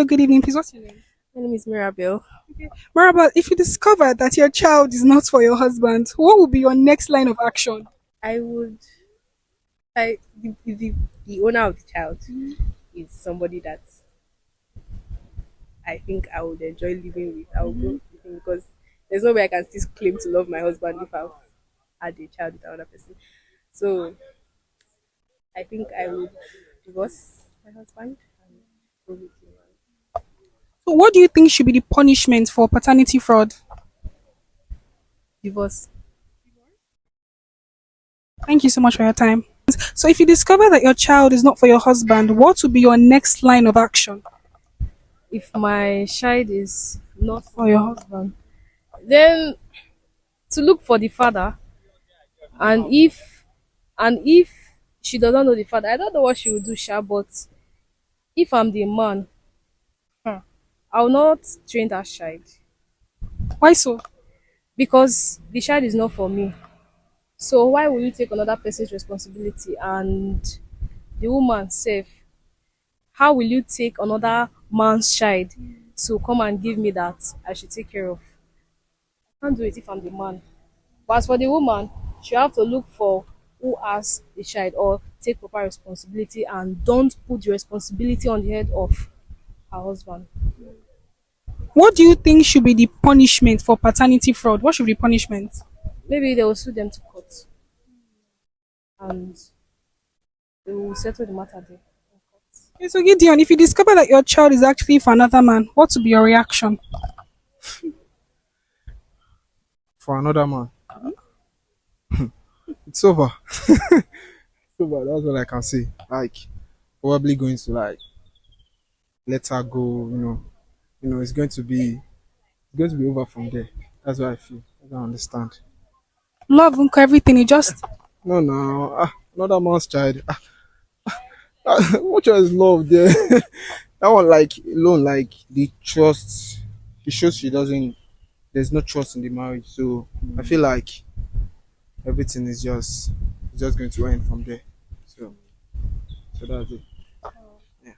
Hello, good evening. Please, what's your name? My name is Mirabel. Okay. Maraba, if you discover that your child is not for your husband, what will be your next line of action? I would the owner of the child is somebody that I think I would enjoy living with. I would go with him because there's no way I can still claim to love my husband if I've had a child with another person. So I think I would divorce my husband and go with him. So, what do you think should be the punishment for paternity fraud? Divorce. Thank you so much for your time. So, if you discover that your child is not for your husband, what will be your next line of action If my child is not for your husband? then to look for the father, and if she does not know the father, I don't know what she will do, sha, but if I'm the man, I will not train that child Why so? because the child is not for me. So why will you take another person's responsibility? And the woman safe, how will you take another man's child to come and give me that I should take care of? I can't do it if I'm the man. But as for the woman, she have to look for who has the child or take proper responsibility and don't put the responsibility on the head of her husband. What do you think should be the punishment for paternity fraud? What should be the punishment? Maybe they will sue them to court and they will settle the matter there. Okay, so Gideon, if you discover that your child is actually for another man, what will be your reaction? For another man. It's over. It's over. That's what I can say. Like, probably going to like let her go. It's going to be over from there. That's what I feel. I don't understand. Love, uncle, everything. You just No, no. Another man's child. What is love there? That one, like alone, like the trust. It shows she doesn't. There's no trust in the marriage. So I feel like everything is just going to end from there. So that's it. Yeah.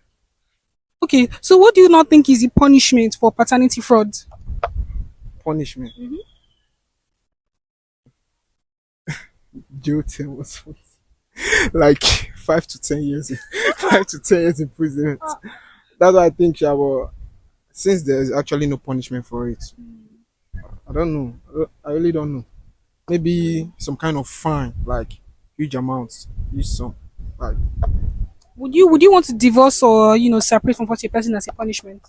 okay. So, what do you not think is the punishment for paternity fraud? Punishment. Jail term was like 5 to 10 years. 5 to 10 years imprisonment. That's what I think. Yeah, but since there's actually no punishment for it, I don't know. I really don't know. Maybe some kind of fine, like huge amounts. Use some, like Would you want to divorce or separate from what a person as a punishment?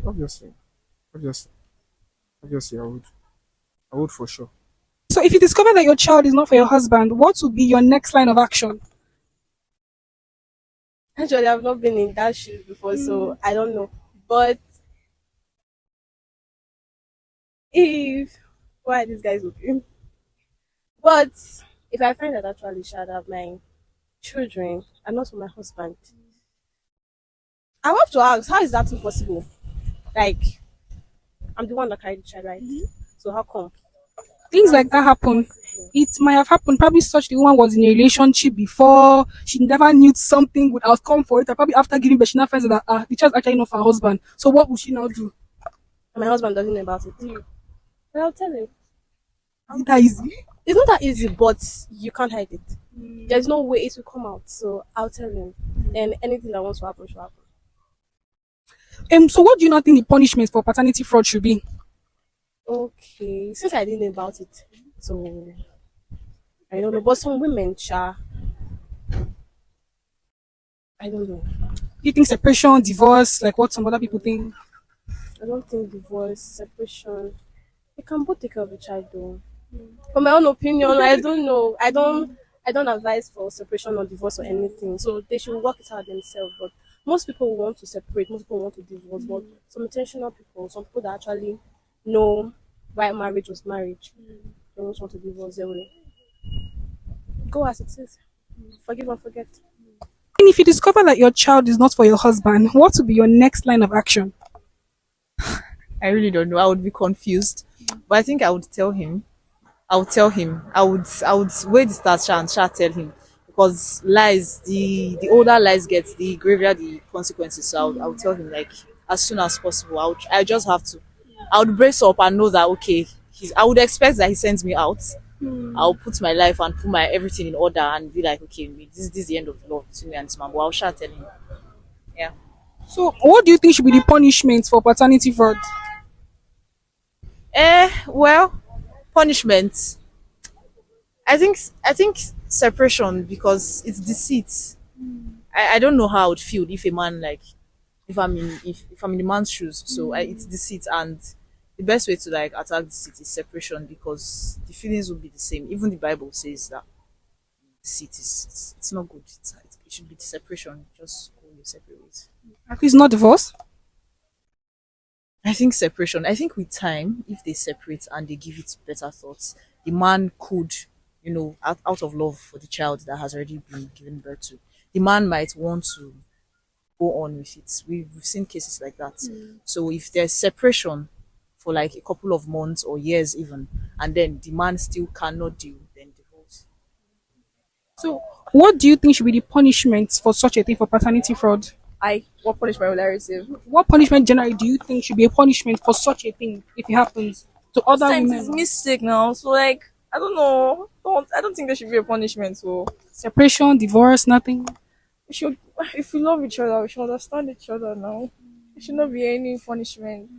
obviously, obviously, obviously, I would for sure. So, if you discover that your child is not for your husband, what would be your next line of action? Actually, I've not been in that shoes before, so I don't know. But if why are these guys looking? But if I find that actually should have my children and not for my husband, I have to ask, how is that impossible? Like, I'm the one that carried the child, right? So how come? Things How like is that it happen. possible? It might have happened. Probably such the woman was in a relationship before. She never knew something would outcome for it. And probably after giving birth, she now finds out that the child's actually not for her husband. So what would she now do? And my husband doesn't know about it. But I'll tell him. Is it that easy? It's not that easy, but you can't hide it. There's no way it will come out. So I'll tell him. And anything that wants to happen should happen. So what do you not think the punishment for paternity fraud should be? Okay. Since I didn't know about it, so I don't know. But some women, I don't know. Do you think separation, divorce, like what some other people think? I don't think divorce, separation. They can both take care of the child though. For my own opinion, I don't know. I don't advise for separation or divorce or anything. So they should work it out themselves. But most people want to separate, most people want to divorce, but some intentional people, some people that actually know why marriage was marriage, they don't want to divorce, they will go as it is. Forgive and forget. And if you discover that your child is not for your husband, what would be your next line of action? I really don't know. I would be confused. But I think I would tell him. I would tell him. I would wait the start and tell him because lies, the older lies get, the graver the consequences. So I would tell him like as soon as possible. I just have to. I would brace up and know that okay, I would expect that he sends me out. I'll put my life and put my everything in order and be like, okay, this is the end of the love between me and this man. But I'll start telling him. Yeah. So, what do you think should be the punishment for paternity fraud? Well, punishment. I think separation because it's deceit. I don't know how I would feel if a man like if I'm in the man's shoes. So it's deceit, and the best way to like attack deceit is separation because the feelings will be the same. Even the Bible says that deceit is it's not good. It should be separation. Just go your separate ways. At least not divorce. I think separation. I think with time, if they separate and they give it better thoughts, the man could, out of love for the child that has already been given birth to, the man might want to go on with it. We've seen cases like that. So if there's separation for like a couple of months or years even, and then the man still cannot deal, then divorce. So, what do you think should be the punishment for such a thing for paternity fraud? What punishment will I receive? What punishment generally do you think should be a punishment for such a thing if it happens to other Sometimes it's women? mistake now. So like I don't know. I don't think there should be a punishment. So Separation, divorce, nothing. we should if we love each other, we should understand each other now. There should not be any punishment.